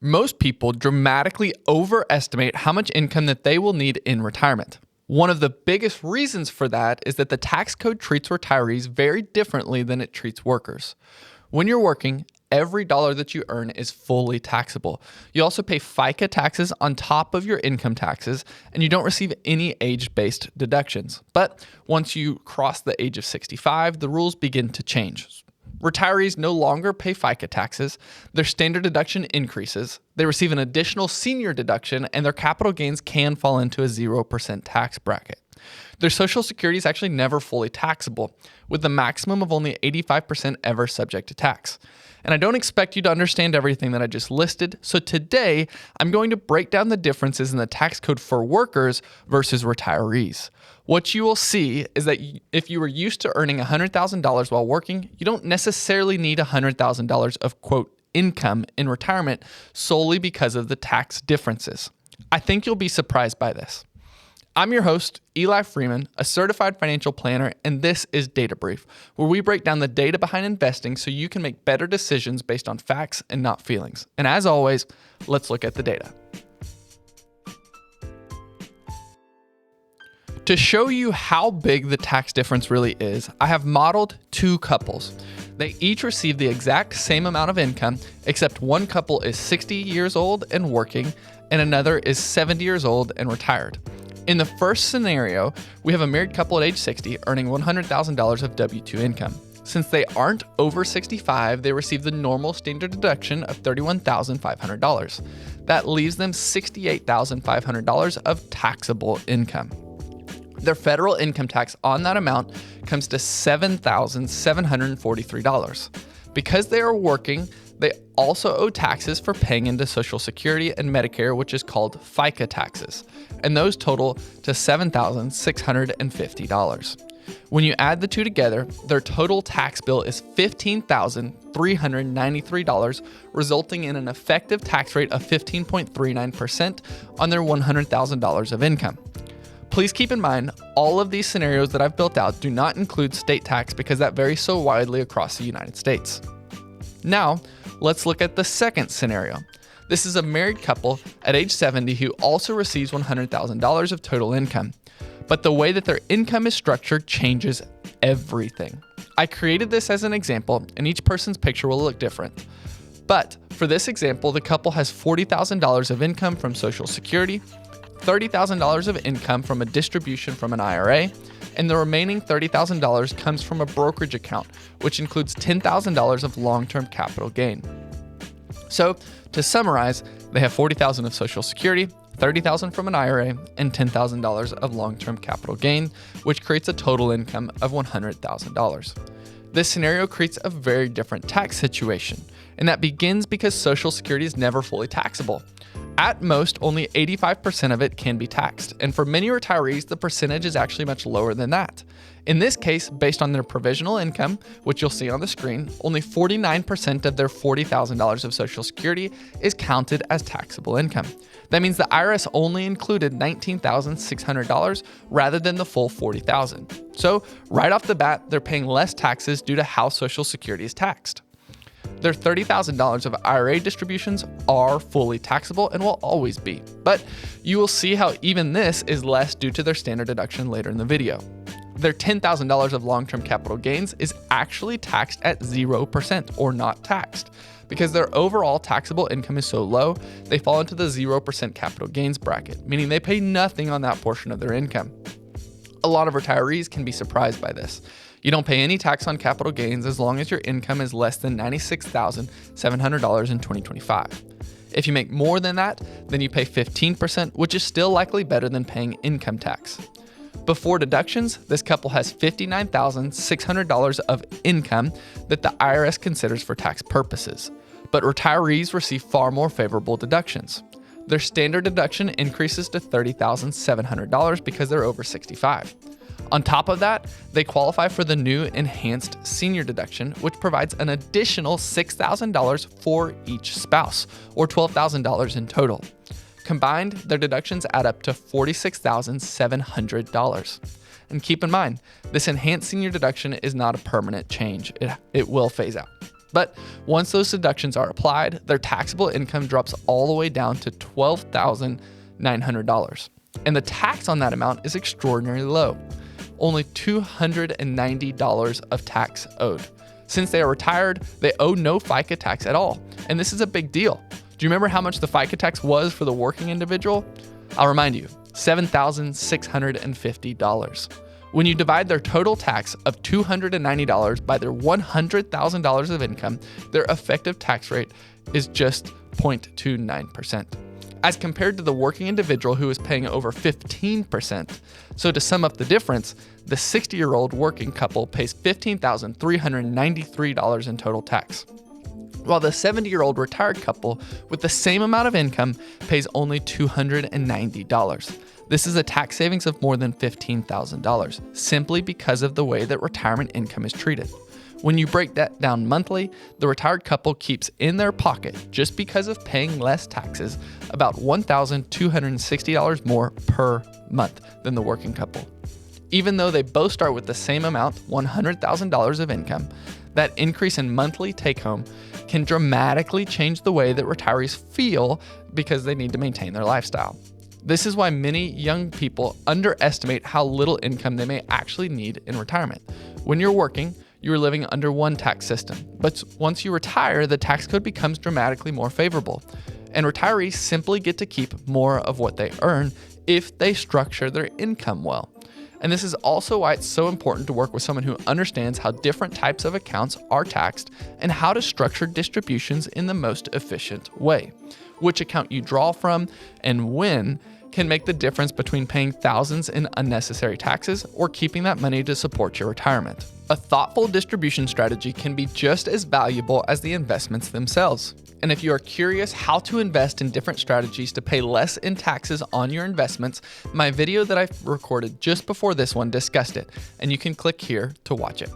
Most people dramatically overestimate how much income that they will need in retirement. One of the biggest reasons for that is that the tax code treats retirees very differently than it treats workers. When you're working, every dollar that you earn is fully taxable. You also pay FICA taxes on top of your income taxes, and you don't receive any age-based deductions. But once you cross the age of 65, the rules begin to change. Retirees no longer pay FICA taxes, their standard deduction increases, they receive an additional senior deduction, and their capital gains can fall into a 0% tax bracket. Their Social Security is actually never fully taxable, with the maximum of only 85% ever subject to tax. And I don't expect you to understand everything that I just listed, so today I'm going to break down the differences in the tax code for workers versus retirees. What you will see is that if you were used to earning $100,000 while working, you don't necessarily need $100,000 of, quote, income in retirement solely because of the tax differences. I think you'll be surprised by this. I'm your host, Eli Freeman, a certified financial planner, and this is Data Brief, where we break down the data behind investing so you can make better decisions based on facts and not feelings. And as always, let's look at the data. To show you how big the tax difference really is, I have modeled two couples. They each receive the exact same amount of income, except one couple is 60 years old and working, and another is 70 years old and retired. In the first scenario, we have a married couple at age 60 earning $100,000 of W-2 income. Since they aren't over 65, they receive the normal standard deduction of $31,500. That leaves them $68,500 of taxable income. Their federal income tax on that amount comes to $7,743. Because they are working, they also owe taxes for paying into Social Security and Medicare, which is called FICA taxes, and those total to $7,650. When you add the two together, their total tax bill is $15,393, resulting in an effective tax rate of 15.39% on their $100,000 of income. Please keep in mind, all of these scenarios that I've built out do not include state tax because that varies so widely across the United States. Now, let's look at the second scenario. This is a married couple at age 70 who also receives $100,000 of total income. But the way that their income is structured changes everything. I created this as an example, and each person's picture will look different. But for this example, the couple has $40,000 of income from Social Security, $30,000 of income from a distribution from an IRA, and the remaining $30,000 comes from a brokerage account, which includes $10,000 of long-term capital gain. So, to summarize, they have $40,000 of Social Security, $30,000 from an IRA, and $10,000 of long-term capital gain, which creates a total income of $100,000. This scenario creates a very different tax situation, and that begins because Social Security is never fully taxable. At most, only 85% of it can be taxed, and for many retirees, the percentage is actually much lower than that. In this case, based on their provisional income, which you'll see on the screen, only 49% of their $40,000 of Social Security is counted as taxable income. That means the IRS only included $19,600 rather than the full $40,000. So, right off the bat, they're paying less taxes due to how Social Security is taxed. Their $30,000 of IRA distributions are fully taxable and will always be, but you will see how even this is less due to their standard deduction later in the video. Their $10,000 of long-term capital gains is actually taxed at 0% or not taxed. Because their overall taxable income is so low, they fall into the 0% capital gains bracket, meaning they pay nothing on that portion of their income. A lot of retirees can be surprised by this. You don't pay any tax on capital gains as long as your income is less than $96,700 in 2025. If you make more than that, then you pay 15%, which is still likely better than paying income tax. Before deductions, this couple has $59,600 of income that the IRS considers for tax purposes, but retirees receive far more favorable deductions. Their standard deduction increases to $30,700 because they're over 65. On top of that, they qualify for the new enhanced senior deduction, which provides an additional $6,000 for each spouse, or $12,000 in total. Combined, their deductions add up to $46,700. And keep in mind, this enhanced senior deduction is not a permanent change. It will phase out. But once those deductions are applied, their taxable income drops all the way down to $12,900. And the tax on that amount is extraordinarily low, only $290 of tax owed. Since they are retired, they owe no FICA tax at all. And this is a big deal. Do you remember how much the FICA tax was for the working individual? I'll remind you, $7,650. When you divide their total tax of $290 by their $100,000 of income, their effective tax rate is just 0.29%, as compared to the working individual who is paying over 15%. So to sum up the difference, the 60-year-old working couple pays $15,393 in total tax, while the 70-year-old retired couple with the same amount of income pays only $290. This is a tax savings of more than $15,000, simply because of the way that retirement income is treated. When you break that down monthly, the retired couple keeps in their pocket, just because of paying less taxes, about $1,260 more per month than the working couple. Even though they both start with the same amount, $100,000 of income, that increase in monthly take-home can dramatically change the way that retirees feel because they need to maintain their lifestyle. This is why many young people underestimate how little income they may actually need in retirement. When you're working, you're living under one tax system, but once you retire, the tax code becomes dramatically more favorable, and retirees simply get to keep more of what they earn if they structure their income well. And this is also why it's so important to work with someone who understands how different types of accounts are taxed and how to structure distributions in the most efficient way. Which account you draw from and when can make the difference between paying thousands in unnecessary taxes or keeping that money to support your retirement. A thoughtful distribution strategy can be just as valuable as the investments themselves. And if you are curious how to invest in different strategies to pay less in taxes on your investments, my video that I recorded just before this one discussed it, and you can click here to watch it.